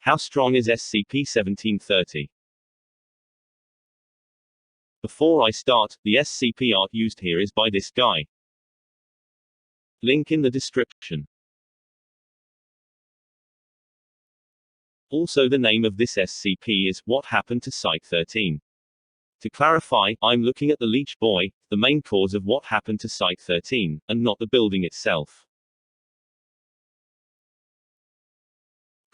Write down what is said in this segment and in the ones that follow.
How strong is SCP-1730? Before I start, the SCP art used here is by this guy. Link in the description. Also, the name of this SCP is What Happened to Site-13. To clarify, I'm looking at the Leech Boy, the main cause of what happened to Site-13, and not the building itself.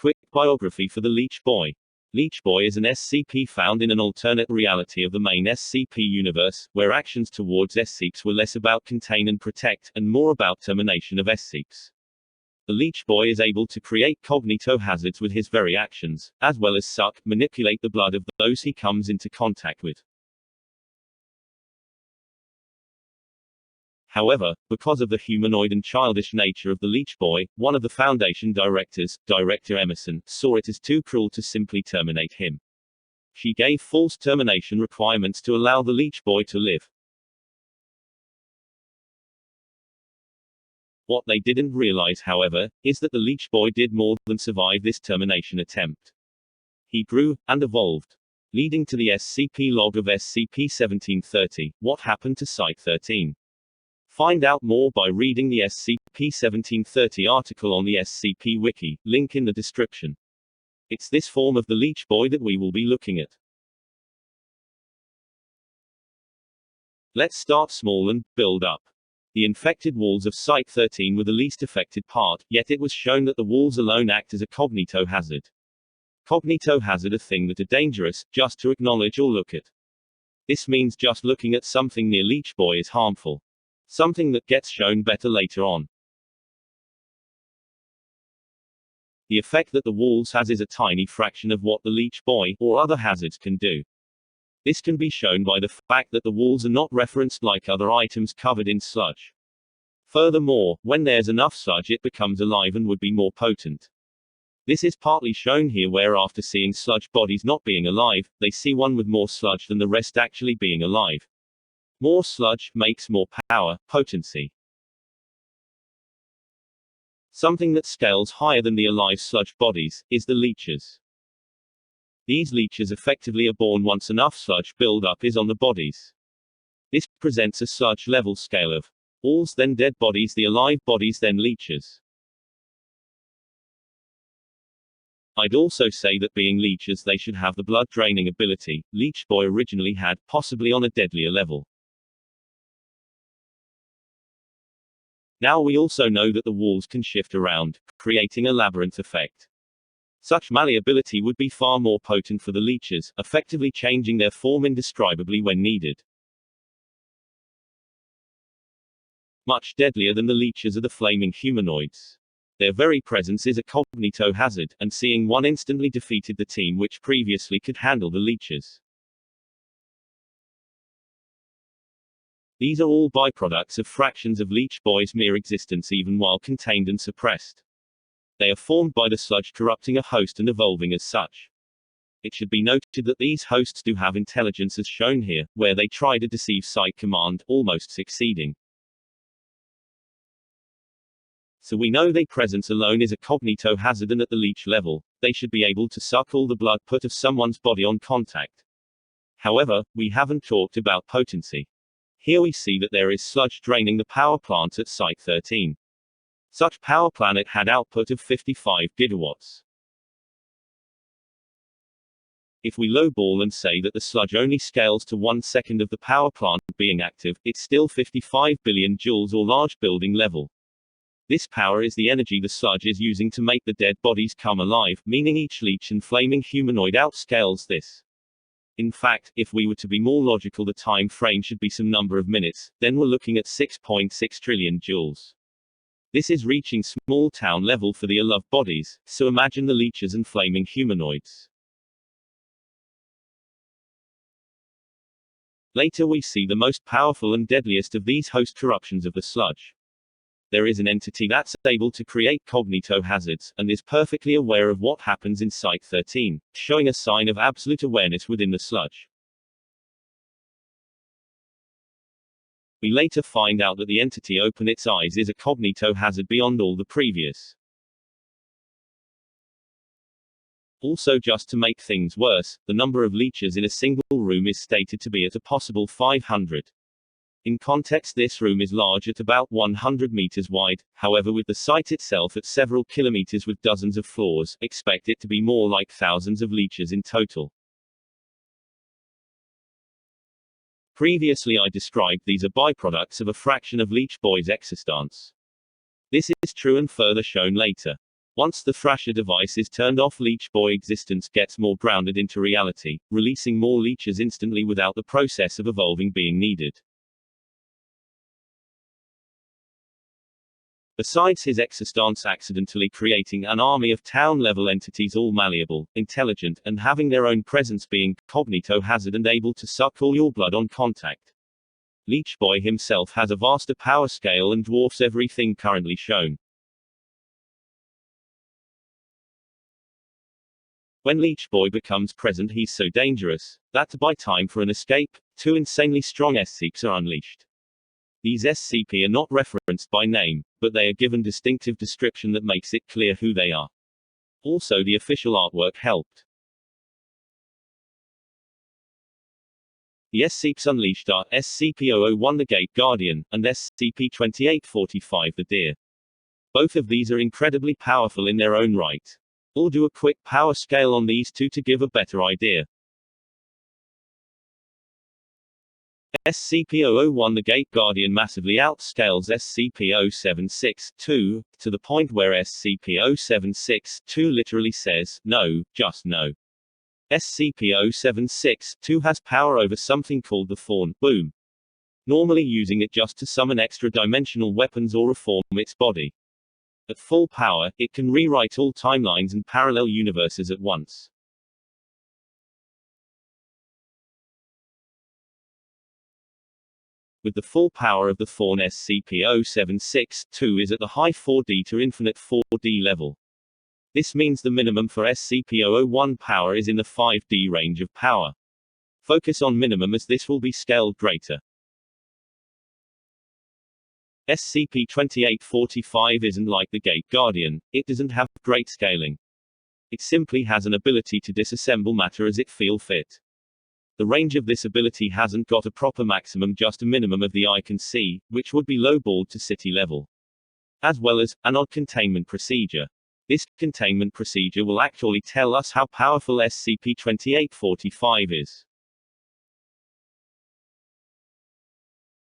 Quick biography for the Leech Boy. Leech Boy is an SCP found in an alternate reality of the main SCP universe, where actions towards SCPs were less about contain and protect, and more about termination of SCPs. The Leech Boy is able to create cognito-hazards with his very actions, as well as suck, manipulate the blood of those he comes into contact with. However, because of the humanoid and childish nature of the Leech Boy, one of the Foundation directors, Director Emerson, saw it as too cruel to simply terminate him. She gave false termination requirements to allow the Leech Boy to live. What they didn't realize, however, is that the Leech Boy did more than survive this termination attempt. He grew, and evolved. Leading to the SCP log of SCP-1730, What Happened to Site-13. Find out more by reading the SCP-1730 article on the SCP Wiki, link in the description. It's this form of the Leech Boy that we will be looking at. Let's start small and build up. The infected walls of Site-13 were the least affected part, yet it was shown that the walls alone act as a cognito hazard. Cognito hazard, a thing that are dangerous, just to acknowledge or look at. This means just looking at something near Leech Boy is harmful. Something that gets shown better later on. The effect that the walls has is a tiny fraction of what the Leech Boy, or other hazards can do. This can be shown by the fact that the walls are not referenced like other items covered in sludge. Furthermore, when there's enough sludge it becomes alive and would be more potent. This is partly shown here where after seeing sludge bodies not being alive, they see one with more sludge than the rest actually being alive. More sludge makes more power, potency. Something that scales higher than the alive sludge bodies, is the leeches. These leeches effectively are born once enough sludge build-up is on the bodies. This presents a sludge level scale of alls, then dead bodies, the alive bodies, then leeches. I'd also say that being leeches they should have the blood draining ability Leech Boy originally had, possibly on a deadlier level. Now we also know that the walls can shift around, creating a labyrinth effect. Such malleability would be far more potent for the leeches, effectively changing their form indescribably when needed. Much deadlier than the leeches are the flaming humanoids. Their very presence is a cognito hazard, and seeing one instantly defeated the team which previously could handle the leeches. These are all byproducts of fractions of Leech Boy's mere existence even while contained and suppressed. They are formed by the sludge corrupting a host and evolving as such. It should be noted that these hosts do have intelligence as shown here, where they try to deceive Site Command, almost succeeding. So we know their presence alone is a cognito hazard, and at the leech level, they should be able to suck all the blood put of someone's body on contact. However, we haven't talked about potency. Here we see that there is sludge draining the power plant at Site-13. Such power plant had output of 55 gigawatts. If we lowball and say that the sludge only scales to 1 second of the power plant being active, it's still 55 billion joules or large building level. This power is the energy the sludge is using to make the dead bodies come alive, meaning each leech and flaming humanoid outscales this. In fact, if we were to be more logical, the time frame should be some number of minutes, then we're looking at 6.6 trillion joules. This is reaching small town level for the alive bodies, so imagine the leeches and flaming humanoids. Later we see the most powerful and deadliest of these host corruptions of the sludge. There is an entity that's able to create cognito hazards, and is perfectly aware of what happens in Site-13, showing a sign of absolute awareness within the sludge. We later find out that the entity open its eyes is a cognito hazard beyond all the previous. Also, just to make things worse, the number of leeches in a single room is stated to be at a possible 500. In context, this room is large at about 100 meters wide, however with the site itself at several kilometers with dozens of floors, expect it to be more like thousands of leeches in total. Previously I described these are byproducts of a fraction of Leech Boy's existence. This is true and further shown later. Once the Thrasher device is turned off, Leech Boy existence gets more grounded into reality, releasing more leeches instantly without the process of evolving being needed. Besides his existence accidentally creating an army of town-level entities all malleable, intelligent, and having their own presence being cognito-hazard and able to suck all your blood on contact. Leech Boy himself has a vaster power scale and dwarfs everything currently shown. When Leech Boy becomes present, he's so dangerous that to buy time for an escape, 2 insanely strong SCPs are unleashed. These SCP are not referenced by name, but they are given distinctive description that makes it clear who they are. Also, the official artwork helped. The SCPs unleashed are SCP-001 the Gate Guardian, and SCP-2845 the Deer. Both of these are incredibly powerful in their own right. We'll do a quick power scale on these two to give a better idea. SCP-001 the Gate Guardian massively outscales SCP-076-2, to the point where SCP-076-2 literally says, no, just no. SCP-076-2 has power over something called the Thorn Boom, normally using it just to summon extra-dimensional weapons or reform its body. At full power, it can rewrite all timelines and parallel universes at once. With the full power of the Thorn, SCP-076-2 is at the high 4D to infinite 4D level. This means the minimum for SCP-001 power is in the 5D range of power. Focus on minimum as this will be scaled greater. SCP-2845 isn't like the Gate Guardian, it doesn't have great scaling. It simply has an ability to disassemble matter as it feel fit. The range of this ability hasn't got a proper maximum, just a minimum of the eye can see, which would be lowballed to city level. As well as, an odd containment procedure. This containment procedure will actually tell us how powerful SCP-2845 is.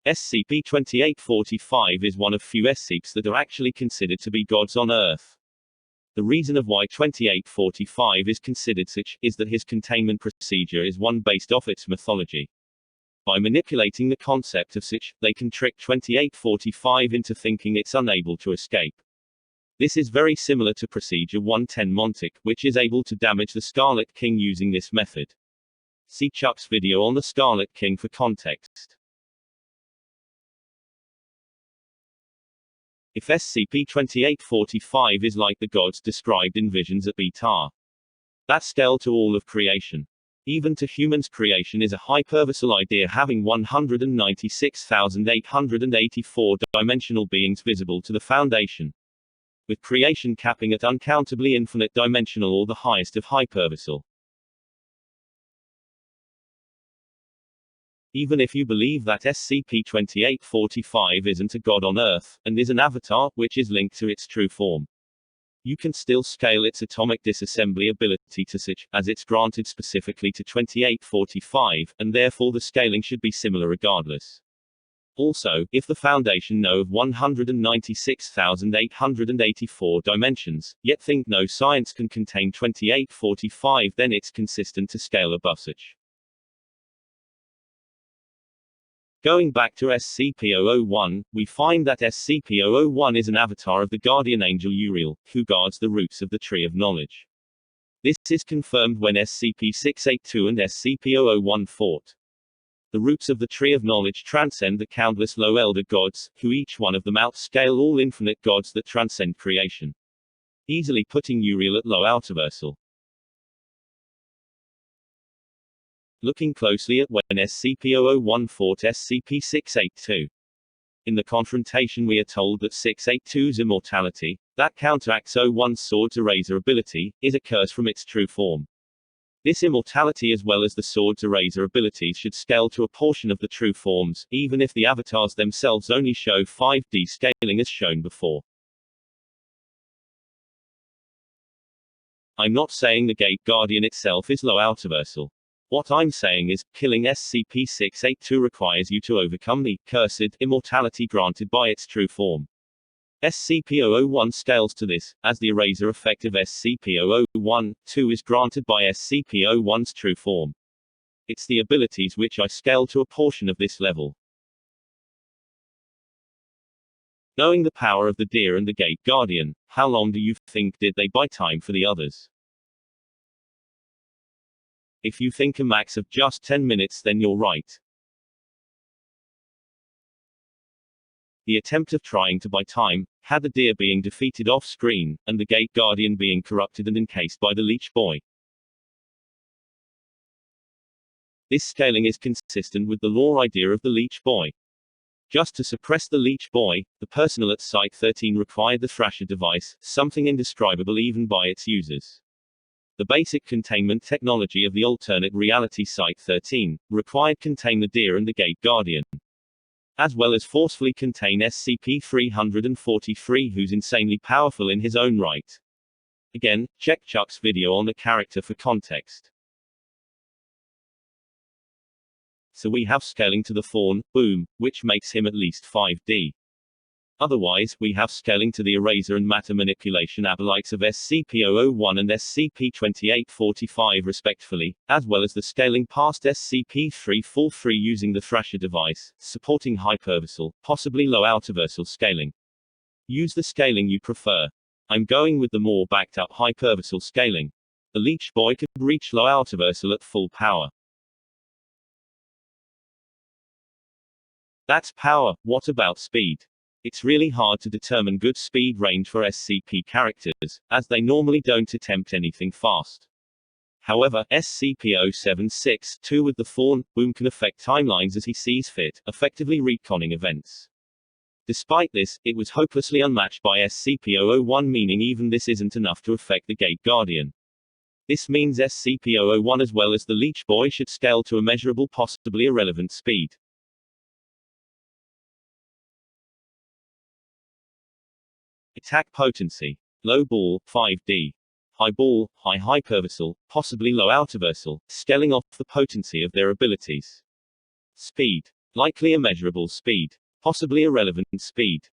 SCP-2845 is one of few SCPs that are actually considered to be gods on Earth. The reason of why 2845 is considered such is that his containment procedure is one based off its mythology. By manipulating the concept of such, they can trick 2845 into thinking it's unable to escape. This is very similar to Procedure 110 Montic, which is able to damage the Scarlet King using this method. See Chuck's video on the Scarlet King for context. If SCP-2845 is like the gods described in visions at Betar, that scale to all of creation. Even to humans, creation is a hyperversal idea, having 196,884 dimensional beings visible to the Foundation, with creation capping at uncountably infinite dimensional or the highest of hyperversal. Even if you believe that SCP-2845 isn't a god on Earth, and is an avatar, which is linked to its true form, you can still scale its atomic disassembly ability to such, as it's granted specifically to 2845, and therefore the scaling should be similar regardless. Also, if the Foundation know of 196,884 dimensions, yet think no science can contain 2845, then it's consistent to scale above such. Going back to SCP-001, we find that SCP-001 is an avatar of the guardian angel Uriel, who guards the roots of the Tree of Knowledge. This is confirmed when SCP-682 and SCP-001 fought. The roots of the Tree of Knowledge transcend the countless low elder gods, who each one of them outscale all infinite gods that transcend creation, easily putting Uriel at low outerversal. Looking closely at when SCP-001 fought SCP-682, In the confrontation we are told that 682's immortality, that counteracts 01's sword's eraser ability, is a curse from its true form. This immortality as well as the sword's eraser abilities should scale to a portion of the true forms, even if the avatars themselves only show 5D scaling as shown before. I'm not saying the Gate Guardian itself is low outerversal. What I'm saying is, killing SCP-682 requires you to overcome the cursed immortality granted by its true form. SCP-001 scales to this, as the eraser effect of SCP-001-2 is granted by SCP-01's true form. It's the abilities which I scale to a portion of this level. Knowing the power of the deer and the Gate Guardian, how long do you think did they buy time for the others? If you think a max of just 10 minutes, then you're right. The attempt of trying to buy time had the deer being defeated off-screen, and the Gate Guardian being corrupted and encased by the Leech Boy. This scaling is consistent with the lore idea of the Leech Boy. Just to suppress the Leech Boy, the personnel at Site-13 required the Thrasher device, something indescribable even by its users. The basic containment technology of the alternate reality Site-13 required contain the deer and the Gate Guardian, as well as forcefully contain SCP-343, who's insanely powerful in his own right. Again, check Chuck's video on the character for context. So we have scaling to the fawn, boom, which makes him at least 5D. Otherwise, we have scaling to the eraser and matter manipulation abelites of SCP-001 and SCP-2845 respectively, as well as the scaling past SCP-343 using the Thrasher device, supporting hyperversal, possibly low outerversal scaling. Use the scaling you prefer. I'm going with the more backed up hyperversal scaling. The Leech Boy could reach low outerversal at full power. That's power. What about speed? It's really hard to determine good speed range for SCP characters, as they normally don't attempt anything fast. However, SCP-076-2 with the fawn, boom can affect timelines as he sees fit, effectively retconning events. Despite this, it was hopelessly unmatched by SCP-001, meaning even this isn't enough to affect the Gate Guardian. This means SCP-001 as well as the Leech Boy should scale to a measurable, possibly irrelevant speed. Attack potency. Low ball, 5D. High ball, high hyperversal, possibly low outerversal, scaling off the potency of their abilities. Speed. Likely immeasurable speed. Possibly irrelevant speed.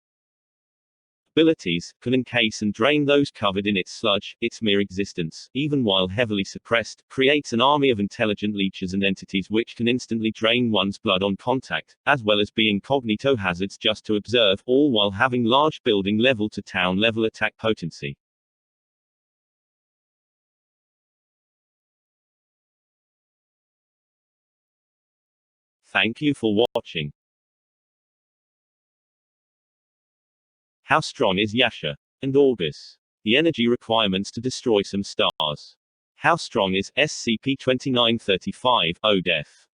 Abilities, can encase and drain those covered in its sludge. Its mere existence, even while heavily suppressed, creates an army of intelligent leeches and entities which can instantly drain one's blood on contact, as well as being cognito hazards just to observe, all while having large building level to town level attack potency. Thank you for watching. How strong is Yasha and August? The energy requirements to destroy some stars. How strong is SCP-2935, O-Def?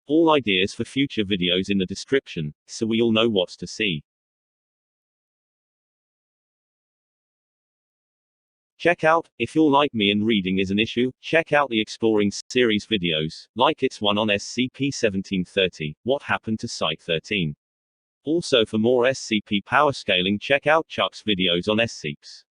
All ideas for future videos in the description, so we all know what to see. Check out, if you're like me and reading is an issue, check out the Exploring series videos, like its one on SCP-1730, What Happened to Site-13. Also for more SCP power scaling check out Chuck's videos on SCPs.